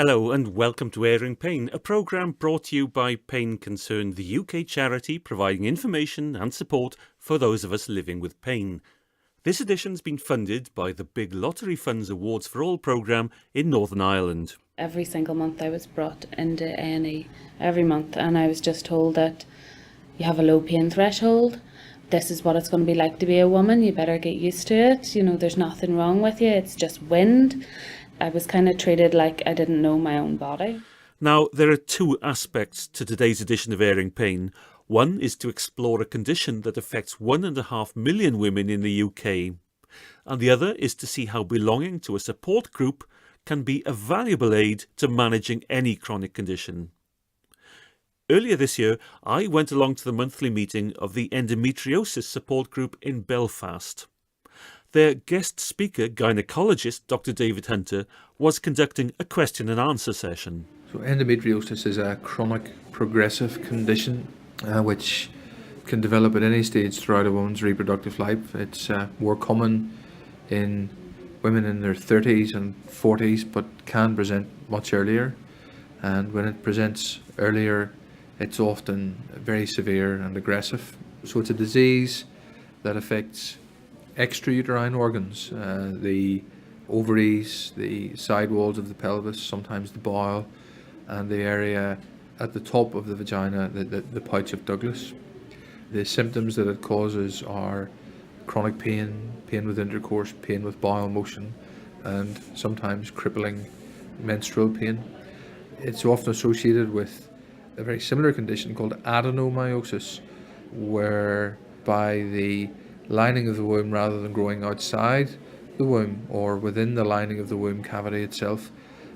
Hello and welcome to Airing Pain, a programme brought to you by Pain Concern, the UK charity providing information and support for those of us living with pain. This edition's been funded by the Big Lottery Fund's Awards for All programme in Northern Ireland. Every single month I was brought into A&E every month, and I was just told that you have a low pain threshold. This is what it's going to be like to be a woman. You better get used to it. You know, there's nothing wrong with you. It's just wind. I was kind of treated like I didn't know my own body. Now, there are two aspects to today's edition of Airing Pain. One is to explore a condition that affects 1.5 million women in the UK. And the other is to see how belonging to a support group can be a valuable aid to managing any chronic condition. Earlier this year, I went along to the monthly meeting of the Endometriosis Support Group in Belfast. Their guest speaker, gynaecologist Dr. David Hunter, was conducting a question and answer session. So endometriosis is a chronic progressive condition which can develop at any stage throughout a woman's reproductive life. It's more common in women in their 30s and 40s, but can present much earlier. And when it presents earlier, it's often very severe and aggressive. So it's a disease that affects extrauterine organs, the ovaries, the side walls of the pelvis, sometimes the bowel, and the area at the top of the vagina, the pouch of Douglas. The symptoms that it causes are chronic pain, pain with intercourse, pain with bowel motion, and sometimes crippling menstrual pain. It's often associated with a very similar condition called adenomyosis, whereby the lining of the womb, rather than growing outside the womb or within the lining of the womb cavity itself,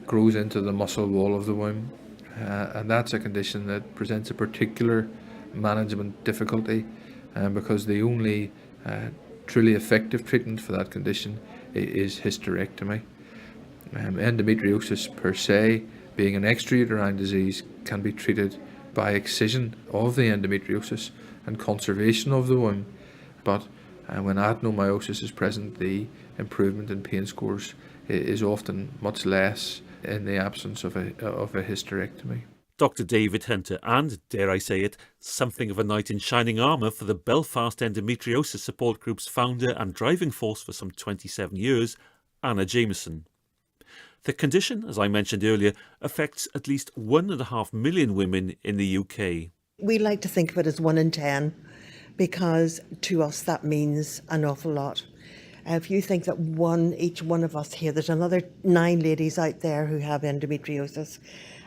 grows into the muscle wall of the womb. And that's a condition that presents a particular management difficulty because the only truly effective treatment for that condition is hysterectomy. Endometriosis per se, being an extrauterine disease, can be treated by excision of the endometriosis and conservation of the womb, but when adenomyosis is present, the improvement in pain scores is often much less in the absence of a hysterectomy. Dr. David Hunter and, dare I say it, something of a knight in shining armour for the Belfast Endometriosis Support Group's founder and driving force for some 27 years, Anna Jaminson. The condition, as I mentioned earlier, affects at least 1.5 million women in the UK. We like to think of it as 1 in 10 because to us that means an awful lot. If you think that each one of us here, there's another 9 ladies out there who have endometriosis.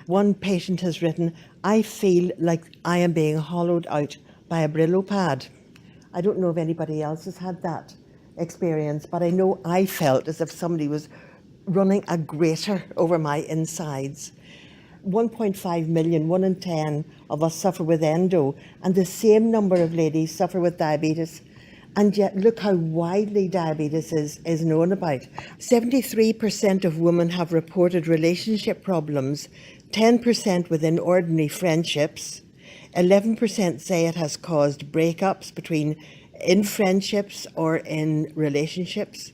One patient has written, "I feel like I am being hollowed out by a Brillo pad." I don't know if anybody else has had that experience, but I know I felt as if somebody was running a grater over my insides. 1.5 million, 1 in 10 of us suffer with endo, and the same number of ladies suffer with diabetes. And yet look how widely diabetes is known about. 73% of women have reported relationship problems, 10% within ordinary friendships, 11% say it has caused breakups in friendships or in relationships,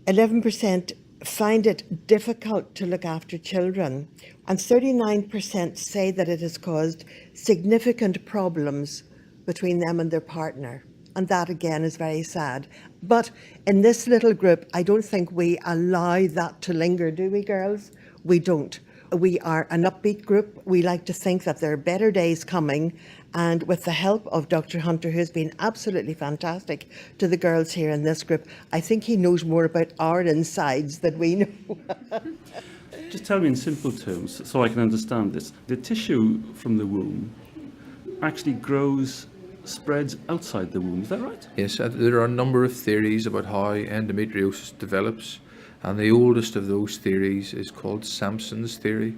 11% find it difficult to look after children, and 39% say that it has caused significant problems between them and their partner. And that again is very sad. But in this little group, I don't think we allow that to linger, do we, girls? We don't. We are an upbeat group. We like to think that there are better days coming. And with the help of Dr. Hunter, who's been absolutely fantastic to the girls here in this group, I think he knows more about our insides than we know. Just tell me in simple terms, so I can understand this. The tissue from the womb actually spreads outside the womb, is that right? Yes, there are a number of theories about how endometriosis develops, and the oldest of those theories is called Sampson's theory.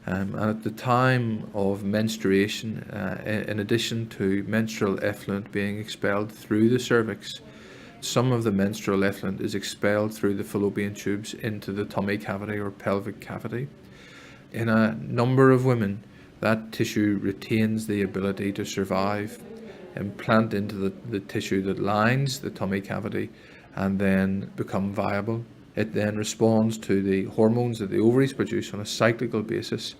And at the time of menstruation, in addition to menstrual effluent being expelled through the cervix, some of the menstrual effluent is expelled through the fallopian tubes into the tummy cavity or pelvic cavity. In a number of women, that tissue retains the ability to survive, implant into the tissue that lines the tummy cavity, and then become viable. It then responds to the hormones that the ovaries produce on a cyclical basis,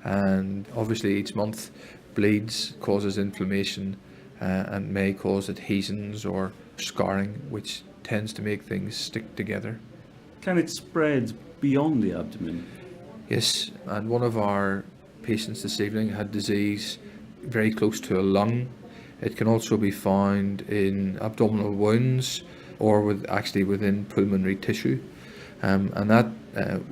and obviously each month bleeds, causes inflammation, and may cause adhesions or scarring, which tends to make things stick together. Can it spread beyond the abdomen? Yes, and one of our patients this evening had disease very close to a lung. It can also be found in abdominal wounds or within pulmonary tissue. And that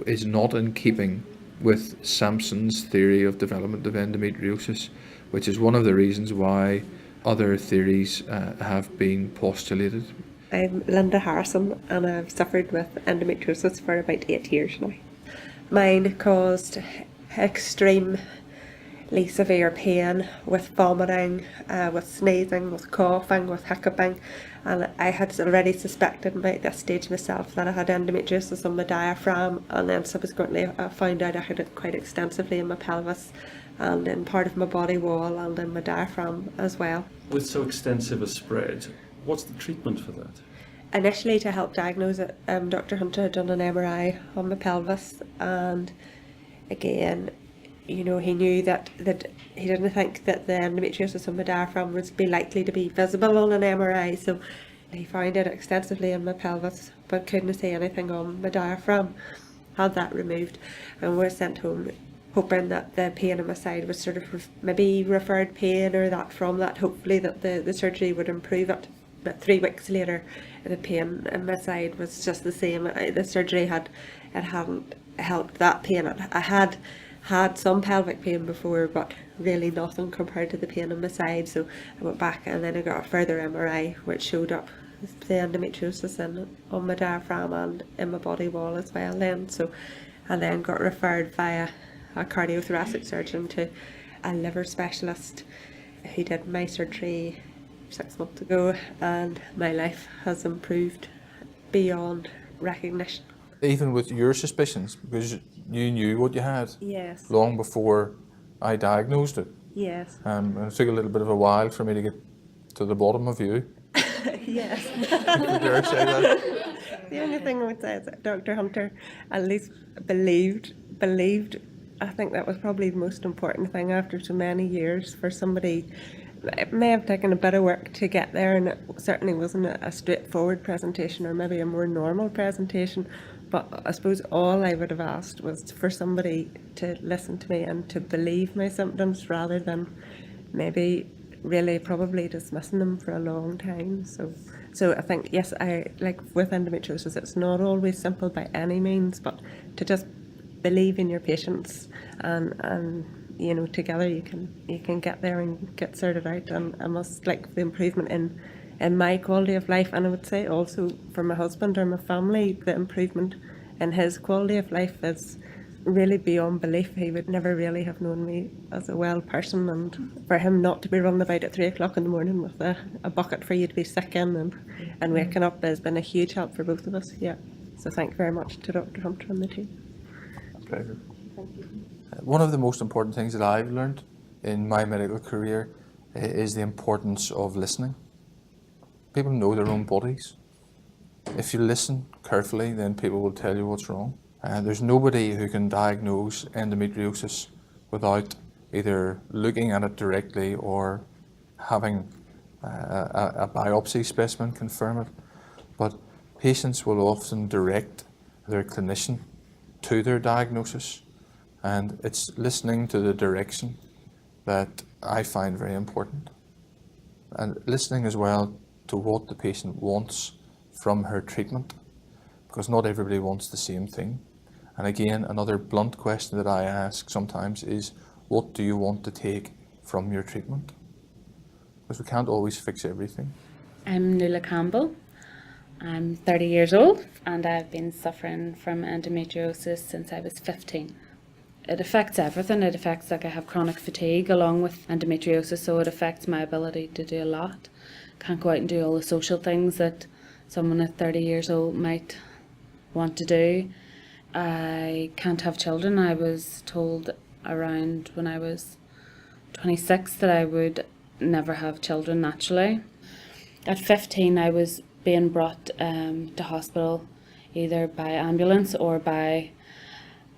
is not in keeping with Sampson's theory of development of endometriosis, which is one of the reasons why other theories have been postulated. I'm Linda Harrison, and I've suffered with endometriosis for about 8 years now. Mine caused extremely severe pain with vomiting, with sneezing, with coughing, with hiccuping, and I had already suspected by this stage myself that I had endometriosis on my diaphragm, and then subsequently I found out I had it quite extensively in my pelvis and in part of my body wall and in my diaphragm as well. With so extensive a spread, what's the treatment for that? Initially, to help diagnose it, Dr. Hunter had done an MRI on my pelvis, and again, he knew that he didn't think that the endometriosis on my diaphragm would be likely to be visible on an MRI, so he found it extensively in my pelvis but couldn't see anything on my diaphragm. Had that removed and was sent home hoping that the pain in my side was sort of maybe referred pain, or that from that hopefully that the surgery would improve it. But 3 weeks later, the pain in my side was just the same. The surgery hadn't helped that pain. I had some pelvic pain before, but really nothing compared to the pain in my side. So I went back and then I got a further MRI, which showed up the endometriosis on my diaphragm and in my body wall as well. So I then got referred via a cardiothoracic surgeon to a liver specialist who did my surgery 6 months ago, and my life has improved beyond recognition. Even with your suspicions, because you knew what you had Yes. long before I diagnosed it. Yes. And it took a little bit of a while for me to get to the bottom of you. Yes. Would you dare say that? The only thing I would say is that Dr. Hunter at least believed. I think that was probably the most important thing after so many years for somebody. It may have taken a bit of work to get there, and it certainly wasn't a straightforward presentation, or maybe a more normal presentation, but I suppose all I would have asked was for somebody to listen to me and to believe my symptoms rather than maybe really probably dismissing them for a long time. So I think, yes, I like with endometriosis, it's not always simple by any means, but to just believe in your patients and together you can get there and get sorted out. And I must like the improvement in my quality of life, and I would say also for my husband or my family, the improvement in his quality of life is really beyond belief. He would never really have known me as a well person, and for him not to be running about at 3 o'clock in the morning with a bucket for you to be sick in and waking up has been a huge help for both of us. Yeah. So thank you very much to Dr. Hunter and the team. Pleasure. One of the most important things that I've learned in my medical career is the importance of listening. People know their own bodies. If you listen carefully, then people will tell you what's wrong. There's nobody who can diagnose endometriosis without either looking at it directly or having a biopsy specimen confirm it. But patients will often direct their clinician to their diagnosis, and it's listening to the direction that I find very important, and listening as well to what the patient wants from her treatment, because not everybody wants the same thing. And again, another blunt question that I ask sometimes is, what do you want to take from your treatment? Because we can't always fix everything. I'm Nuala Campbell. I'm 30 years old and I've been suffering from endometriosis since I was 15. It affects everything. It affects, I have chronic fatigue along with endometriosis, so it affects my ability to do a lot. Can't go out and do all the social things that someone at 30 years old might want to do. I can't have children. I was told around when I was 26 that I would never have children naturally. At 15 I was being brought to hospital, either by ambulance or by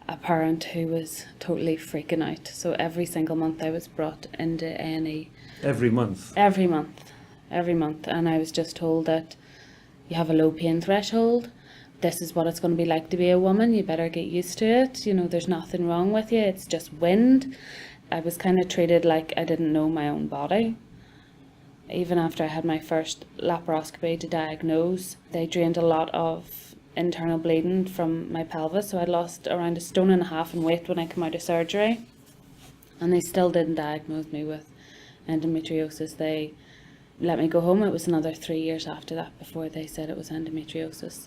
a parent who was totally freaking out. So every single month I was brought into A&E. Every month? Every month. And I was just told that you have a low pain threshold. This is what it's going to be like to be a woman. You better get used to it. You know, there's nothing wrong with you. It's just wind. I was kind of treated like I didn't know my own body. Even after I had my first laparoscopy to diagnose, they drained a lot of internal bleeding from my pelvis. So I lost around 1.5 stone in weight when I came out of surgery. And they still didn't diagnose me with endometriosis. They let me go home. It was another 3 years after that before they said it was endometriosis.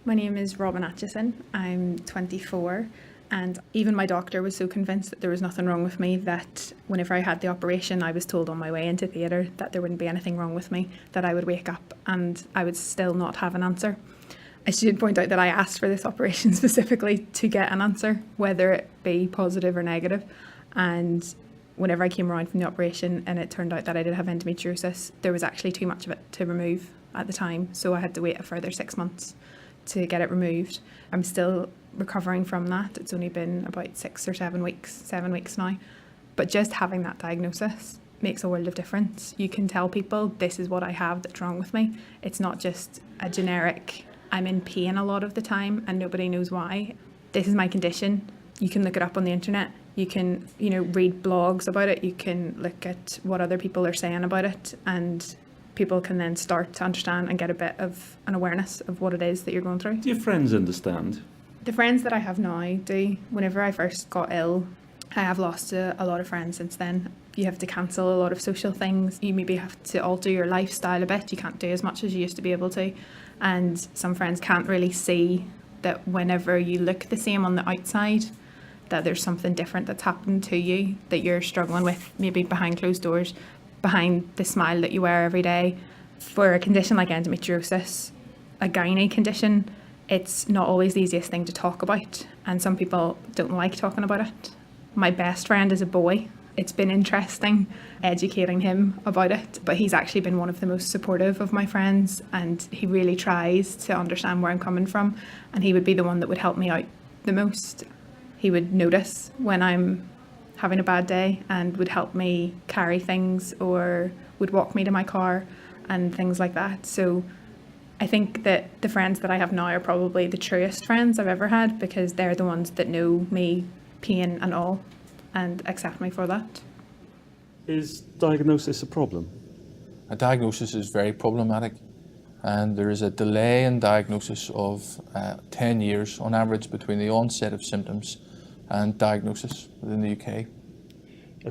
My name is Robin Atchison. I'm 24, and even my doctor was so convinced that there was nothing wrong with me that whenever I had the operation, I was told on my way into theatre that there wouldn't be anything wrong with me, that I would wake up and I would still not have an answer. I should point out that I asked for this operation specifically to get an answer, whether it be positive or negative. And whenever I came around from the operation and it turned out that I did have endometriosis, there was actually too much of it to remove at the time, so I had to wait a further 6 months to get it removed. I'm still recovering from that. It's only been about 6 or 7 weeks, 7 weeks now. But just having that diagnosis makes a world of difference. You can tell people, this is what I have that's wrong with me. It's not just a generic, I'm in pain a lot of the time and nobody knows why. This is my condition. You can look it up on the internet. You can, read blogs about it. You can look at what other people are saying about it, and people can then start to understand and get a bit of an awareness of what it is that you're going through. Do your friends understand? The friends that I have now do. Whenever I first got ill, I have lost a lot of friends since then. You have to cancel a lot of social things. You maybe have to alter your lifestyle a bit. You can't do as much as you used to be able to. And some friends can't really see that whenever you look the same on the outside, that there's something different that's happened to you that you're struggling with, maybe behind closed doors, behind the smile that you wear every day. For a condition like endometriosis, a gynae condition, it's not always the easiest thing to talk about, and some people don't like talking about it. My best friend is a boy. It's been interesting educating him about it, but he's actually been one of the most supportive of my friends, and he really tries to understand where I'm coming from, and he would be the one that would help me out the most. He would notice when I'm having a bad day and would help me carry things or would walk me to my car and things like that. So I think that the friends that I have now are probably the truest friends I've ever had, because they're the ones that know me, pain and all, and accept me for that. Is diagnosis a problem? A diagnosis is very problematic, and there is a delay in diagnosis of 10 years on average between the onset of symptoms and diagnosis within the UK.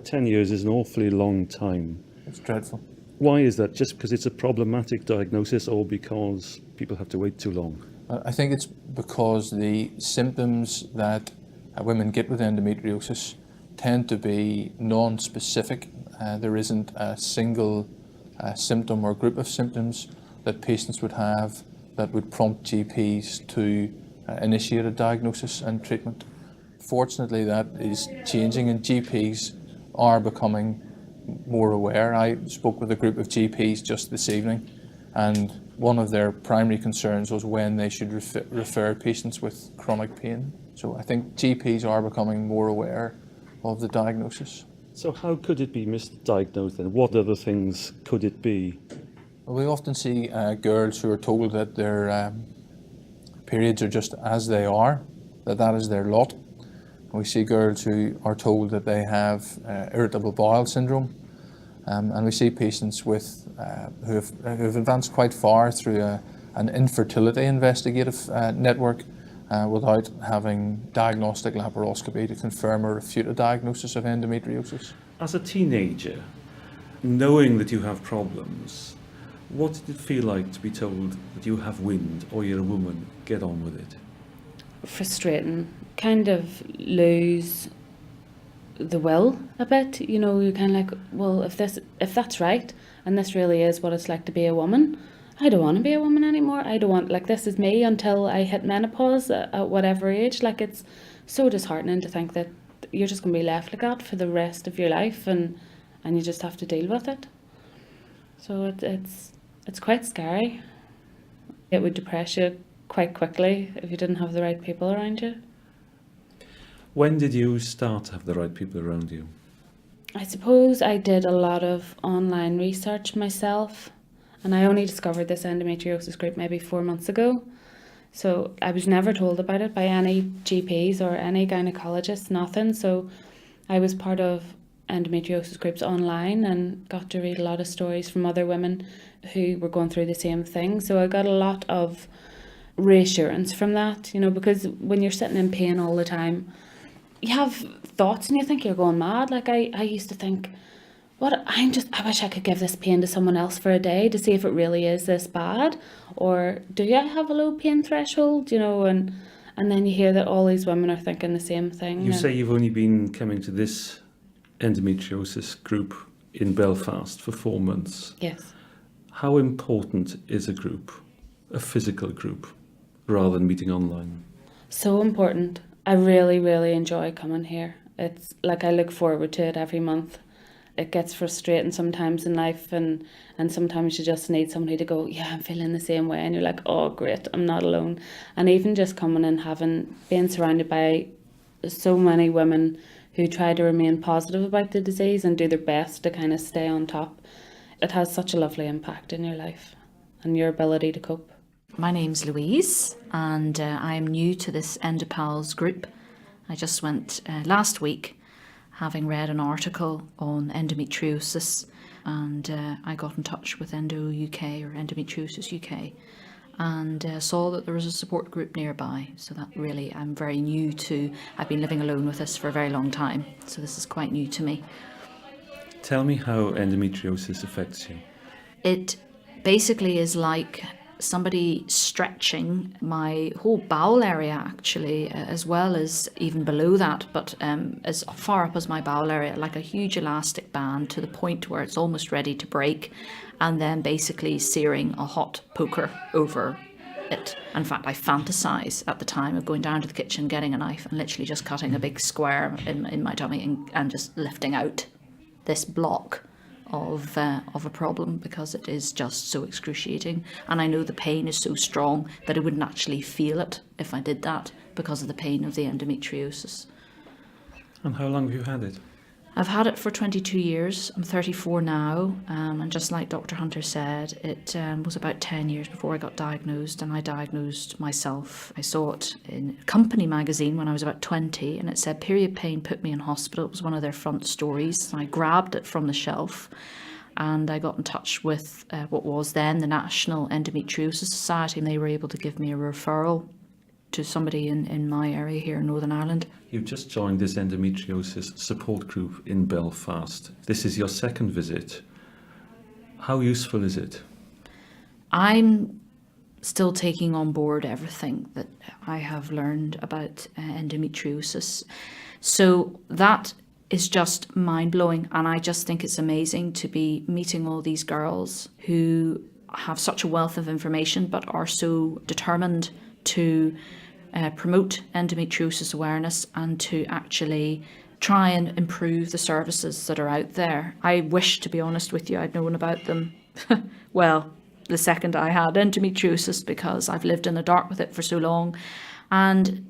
10 years is an awfully long time. It's dreadful. Why is that? Just because it's a problematic diagnosis, or because people have to wait too long? I think it's because the symptoms that women get with endometriosis tend to be non-specific. There isn't a single symptom or group of symptoms that patients would have that would prompt GPs to initiate a diagnosis and treatment. Fortunately, that is changing, and GPs are becoming more aware. I spoke with a group of GPs just this evening, and one of their primary concerns was when they should refer patients with chronic pain. So I think GPs are becoming more aware of the diagnosis. So how could it be misdiagnosed then? What other things could it be? Well, we often see girls who are told that their periods are just as they are, that is their lot. We see girls who are told that they have irritable bowel syndrome, and we see patients with who have advanced quite far through an infertility investigative network without having diagnostic laparoscopy to confirm or refute a diagnosis of endometriosis. As a teenager, knowing that you have problems, what did it feel like to be told that you have wind or you're a woman, get on with it? Frustrating. Kind of lose the will a bit. You're kind of like, well, if that's right and this really is what it's like to be a woman, I don't want to be a woman anymore. I don't want, this is me until I hit menopause at whatever age. It's so disheartening to think that you're just going to be left like that for the rest of your life, and you just have to deal with it. So it's quite scary. It would depress you quite quickly if you didn't have the right people around you. When did you start to have the right people around you? I suppose I did a lot of online research myself, and I only discovered this endometriosis group maybe 4 months ago. So I was never told about it by any GPs or any gynaecologists, nothing. So I was part of endometriosis groups online and got to read a lot of stories from other women who were going through the same thing. So I got a lot of reassurance from that, you know, because when you're sitting in pain all the time, you have thoughts and you think you're going mad. Like I used to think, I wish I could give this pain to someone else for a day to see if it really is this bad, or do I have a low pain threshold, you know, and then you hear that all these women are thinking the same thing. You say you've only been coming to this endometriosis group in Belfast for 4 months. Yes. How important is a group, a physical group, rather than meeting online? So important. I really, really enjoy coming here. It's like I look forward to it every month. It gets frustrating sometimes in life, and sometimes you just need somebody to go, yeah, I'm feeling the same way, and you're like, oh great, I'm not alone. And even just coming and being surrounded by so many women who try to remain positive about the disease and do their best to kind of stay on top, it has such a lovely impact in your life and your ability to cope. My name's Louise, and I'm new to this EndoPals group. I just went last week, having read an article on endometriosis, and I got in touch with Endo UK or Endometriosis UK, and saw that there was a support group nearby. So that really, I'm very new to. I've been living alone with this for a very long time, so this is quite new to me. Tell me how endometriosis affects you. It basically is like somebody stretching my whole bowel area, actually, as well as even below that, but as far up as my bowel area, like a huge elastic band, to the point where it's almost ready to break, and then basically searing a hot poker over it. In fact, I fantasize at the time of going down to the kitchen, getting a knife and literally just cutting a big square in my tummy and just lifting out this block of a problem, because it is just so excruciating, and I know the pain is so strong that I wouldn't actually feel it if I did that, because of the pain of the endometriosis. And how long have you had it? I've had it for 22 years. I'm 34 now, and just like Dr. Hunter said, it was about 10 years before I got diagnosed, and I diagnosed myself. I saw it in Company magazine when I was about 20, and it said period pain put me in hospital. It was one of their front stories. I grabbed it from the shelf, and I got in touch with what was then the National Endometriosis Society, and they were able to give me a referral to somebody in my area here in Northern Ireland. You've just joined this endometriosis support group in Belfast. This is your second visit. How useful is it? I'm still taking on board everything that I have learned about endometriosis. So that is just mind-blowing, and I just think it's amazing to be meeting all these girls who have such a wealth of information but are so determined to promote endometriosis awareness and to actually try and improve the services that are out there. I wish, to be honest with you, I'd known about them well the second I had endometriosis, because I've lived in the dark with it for so long, and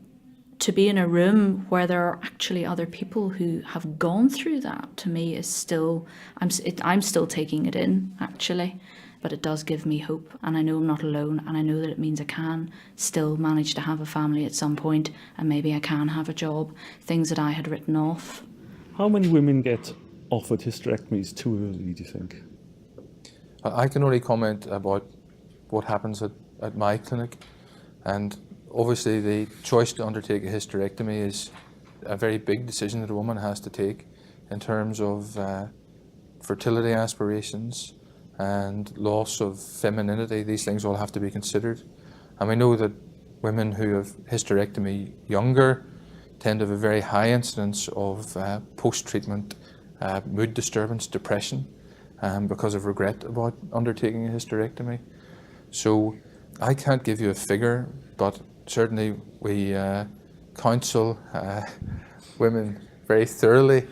to be in a room where there are actually other people who have gone through that, to me is still, I'm still taking it in, actually. But it does give me hope, and I know I'm not alone, and I know that it means I can still manage to have a family at some point, and maybe I can have a job, things that I had written off. How many women get offered hysterectomies too early, do you think? I can only comment about what happens at my clinic, and obviously the choice to undertake a hysterectomy is a very big decision that a woman has to take in terms of fertility aspirations and loss of femininity. These things all have to be considered. And we know that women who have hysterectomy younger tend to have a very high incidence of post-treatment mood disturbance, depression, because of regret about undertaking a hysterectomy. So I can't give you a figure, but certainly we counsel women very thoroughly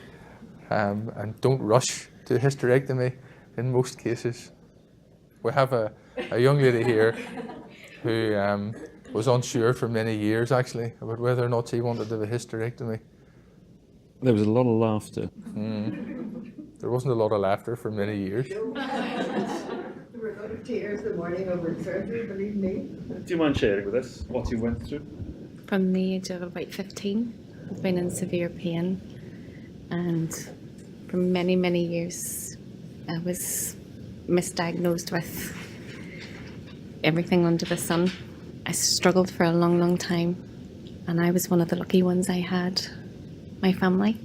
and don't rush to hysterectomy in most cases. We have a young lady here who was unsure for many years actually about whether or not she wanted to have a hysterectomy. There was a lot of laughter. There wasn't a lot of laughter for many years. There were a lot of tears the morning over surgery, believe me. Do you mind sharing with us what you went through? From the age of about 15, I've been in severe pain, and for many, many years I was misdiagnosed with everything under the sun. I struggled for a long, long time, and I was one of the lucky ones. I had my family.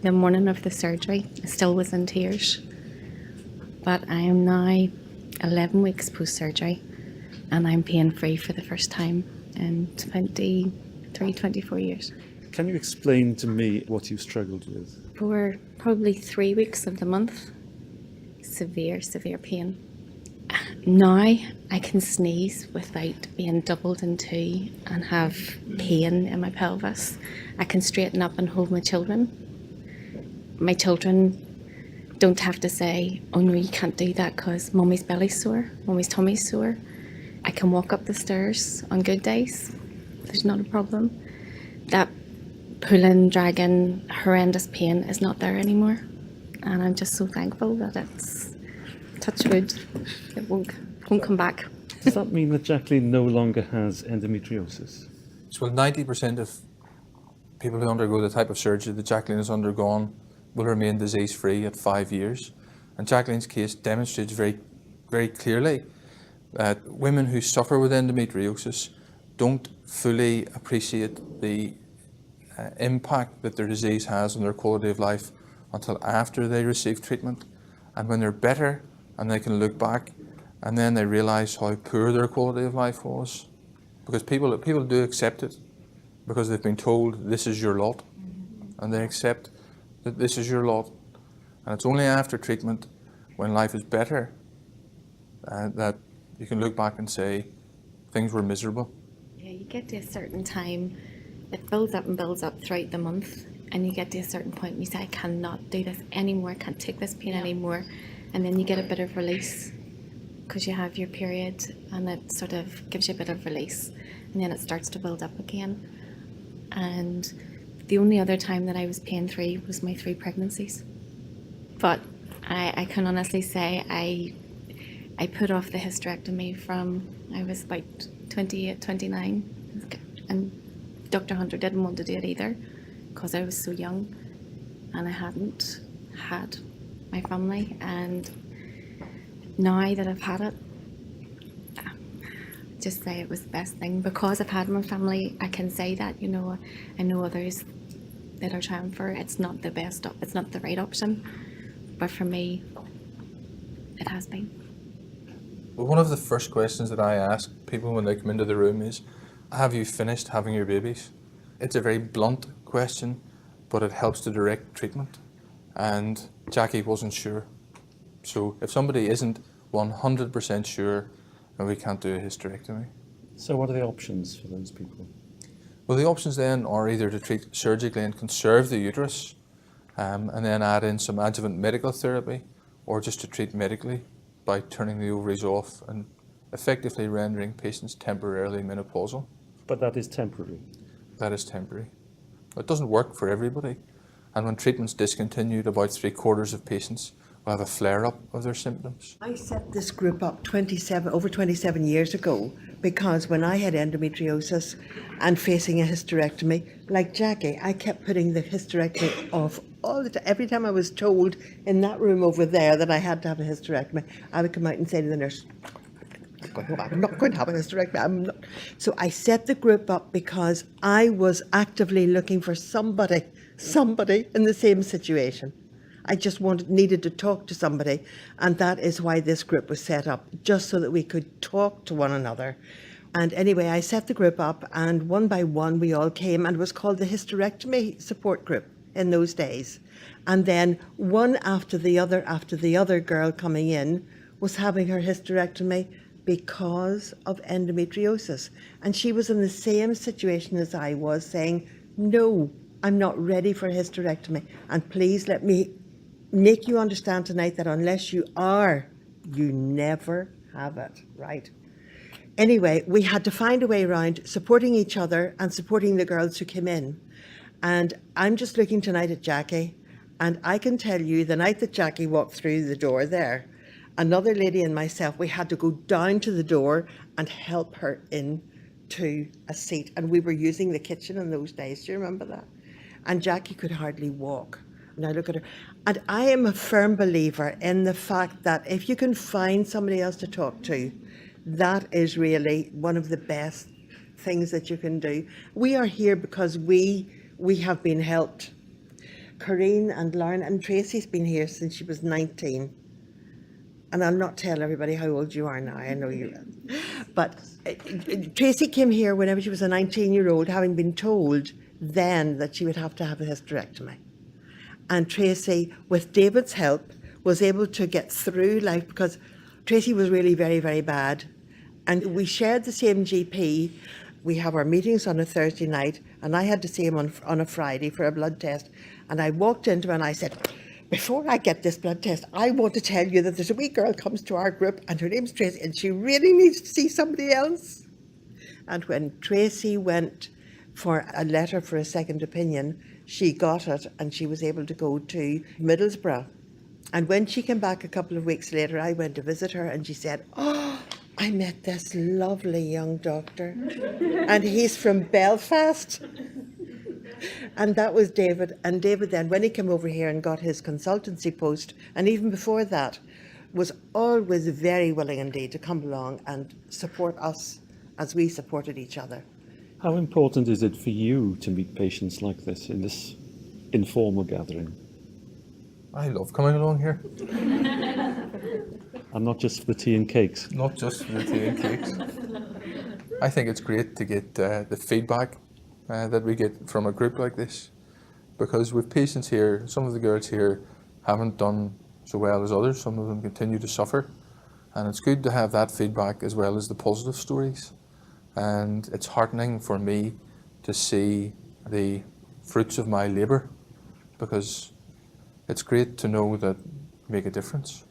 The morning of the surgery, I still was in tears, but I am now 11 weeks post-surgery, and I'm pain-free for the first time in 24 years. Can you explain to me what you struggled with? For probably 3 weeks of the month, severe pain. Now I can sneeze without being doubled in two and have pain in my pelvis. I can straighten up and hold my children. My children don't have to say, oh no, you can't do that because mummy's belly's sore, mummy's tummy's sore. I can walk up the stairs on good days. There's not a problem. That pulling, dragging, horrendous pain is not there anymore. And I'm just so thankful that it's, touch wood, it won't come back. Does that mean that Jacqueline no longer has endometriosis? So 90% of people who undergo the type of surgery that Jacqueline has undergone will remain disease-free at 5 years. And Jacqueline's case demonstrates very, very clearly that women who suffer with endometriosis don't fully appreciate the impact that their disease has on their quality of life until after they receive treatment. And when they're better and they can look back, and then they realise how poor their quality of life was. Because people do accept it, because they've been told this is your lot, and they accept that this is your lot. And it's only after treatment, when life is better, that you can look back and say things were miserable. Yeah, you get to a certain time, it builds up and builds up throughout the month, and you get to a certain point and you say, I cannot do this anymore, I can't take this pain anymore. And then you get a bit of release because you have your period, and it sort of gives you a bit of release, and then it starts to build up again. And the only other time that I was pain-free was my 3 pregnancies. But I can honestly say I put off the hysterectomy from I was about 28, 29, and Dr. Hunter didn't want to do it either because I was so young and I hadn't had my family. And now that I've had it, just say it was the best thing. Because I've had my family, I can say that, you know, I know others that are trying for it. It's not the best, it's not the right option, but for me, it has been. Well, one of the first questions that I ask people when they come into the room is, have you finished having your babies? It's a very blunt question, but it helps to direct treatment. And Jackie wasn't sure. So if somebody isn't 100% sure, then we can't do a hysterectomy. So what are the options for those people? Well, the options then are either to treat surgically and conserve the uterus, and then add in some adjuvant medical therapy, or just to treat medically by turning the ovaries off and effectively rendering patients temporarily menopausal. But that is temporary. That is temporary. It doesn't work for everybody. And when treatment's discontinued, about 3/4 of patients will have a flare-up of their symptoms. I set this group up over 27 years ago because when I had endometriosis and facing a hysterectomy, like Jackie, I kept putting the hysterectomy off all the time. Every time I was told in that room over there that I had to have a hysterectomy, I would come out and say to the nurse, I'm not going to have a hysterectomy. So I set the group up because I was actively looking for somebody in the same situation. I just needed to talk to somebody, and that is why this group was set up, just so that we could talk to one another. And anyway, I set the group up, and one by one we all came, and it was called the Hysterectomy Support Group in those days. And then one after the other girl coming in was having her hysterectomy because of endometriosis. And she was in the same situation as I was, saying, no, I'm not ready for a hysterectomy, and please let me make you understand tonight that unless you are, you never have it, right? Anyway, we had to find a way around supporting each other and supporting the girls who came in. And I'm just looking tonight at Jackie, and I can tell you the night that Jackie walked through the door there, another lady and myself, we had to go down to the door and help her in to a seat. And we were using the kitchen in those days. Do you remember that? And Jackie could hardly walk. Now look at her. And I am a firm believer in the fact that if you can find somebody else to talk to, that is really one of the best things that you can do. We are here because we have been helped. Corinne and Lauren and Tracy's been here since she was 19. And I'll not tell everybody how old you are now, I know you will. But Tracy came here whenever she was a 19-year-old, having been told then that she would have to have a hysterectomy. And Tracy, with David's help, was able to get through life because Tracy was really very, very bad. And we shared the same GP. We have our meetings on a Thursday night, and I had to see him on a Friday for a blood test. And I walked into him and I said, before I get this blood test, I want to tell you that there's a wee girl comes to our group and her name's Tracy and she really needs to see somebody else. And when Tracy went for a letter for a second opinion, she got it and she was able to go to Middlesbrough. And when she came back a couple of weeks later, I went to visit her and she said, oh, I met this lovely young doctor and he's from Belfast. And that was David. And David then, when he came over here and got his consultancy post, and even before that, was always very willing indeed to come along and support us as we supported each other. How important is it for you to meet patients like this in this informal gathering? I love coming along here. And not just for the tea and cakes? Not just for the tea and cakes. I think it's great to get the feedback that we get from a group like this, because with patients here, some of the girls here haven't done so well as others, some of them continue to suffer, and it's good to have that feedback as well as the positive stories. And it's heartening for me to see the fruits of my labour, because it's great to know that we make a difference.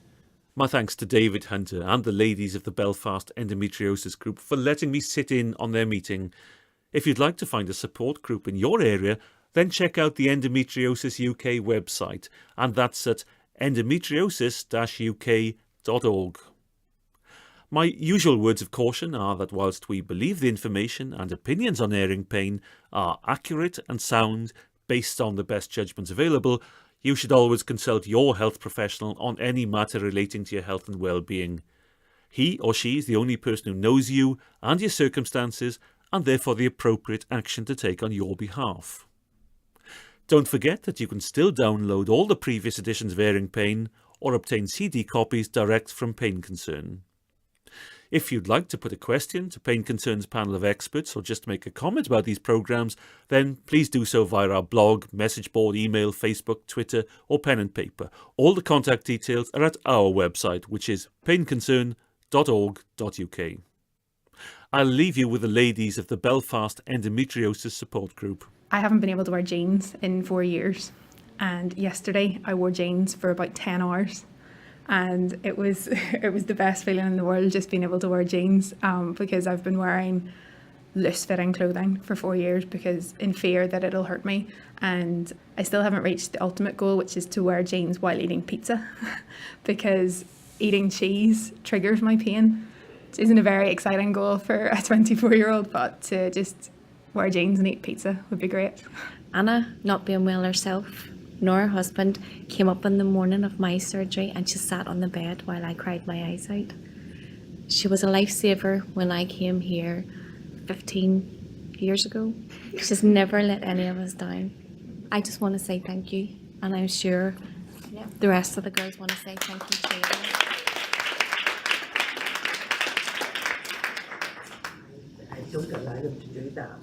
My thanks to David Hunter and the ladies of the Belfast Endometriosis Group for letting me sit in on their meeting. If you'd like to find a support group in your area, then check out the Endometriosis UK website, and that's at endometriosis-uk.org. My usual words of caution are that whilst we believe the information and opinions on airing pain are accurate and sound based on the best judgments available, you should always consult your health professional on any matter relating to your health and well-being. He or she is the only person who knows you and your circumstances, and therefore the appropriate action to take on your behalf. Don't forget that you can still download all the previous editions of Airing Pain or obtain CD copies direct from Pain Concern. If you'd like to put a question to Pain Concern's panel of experts or just make a comment about these programmes, then please do so via our blog, message board, email, Facebook, Twitter or pen and paper. All the contact details are at our website, which is painconcern.org.uk. I'll leave you with the ladies of the Belfast Endometriosis Support Group. I haven't been able to wear jeans in 4 years, and yesterday I wore jeans for about 10 hours, and it was the best feeling in the world, just being able to wear jeans, because I've been wearing loose fitting clothing for 4 years because in fear that it'll hurt me, and I still haven't reached the ultimate goal, which is to wear jeans while eating pizza because eating cheese triggers my pain. It isn't a very exciting goal for a 24-year-old, but to just wear jeans and eat pizza would be great. Anna, not being well herself, nor her husband, came up in the morning of my surgery and she sat on the bed while I cried my eyes out. She was a lifesaver when I came here 15 years ago. She's never let any of us down. I just want to say thank you, and I'm sure the rest of the girls want to say thank you to you. I don't allow them to do that.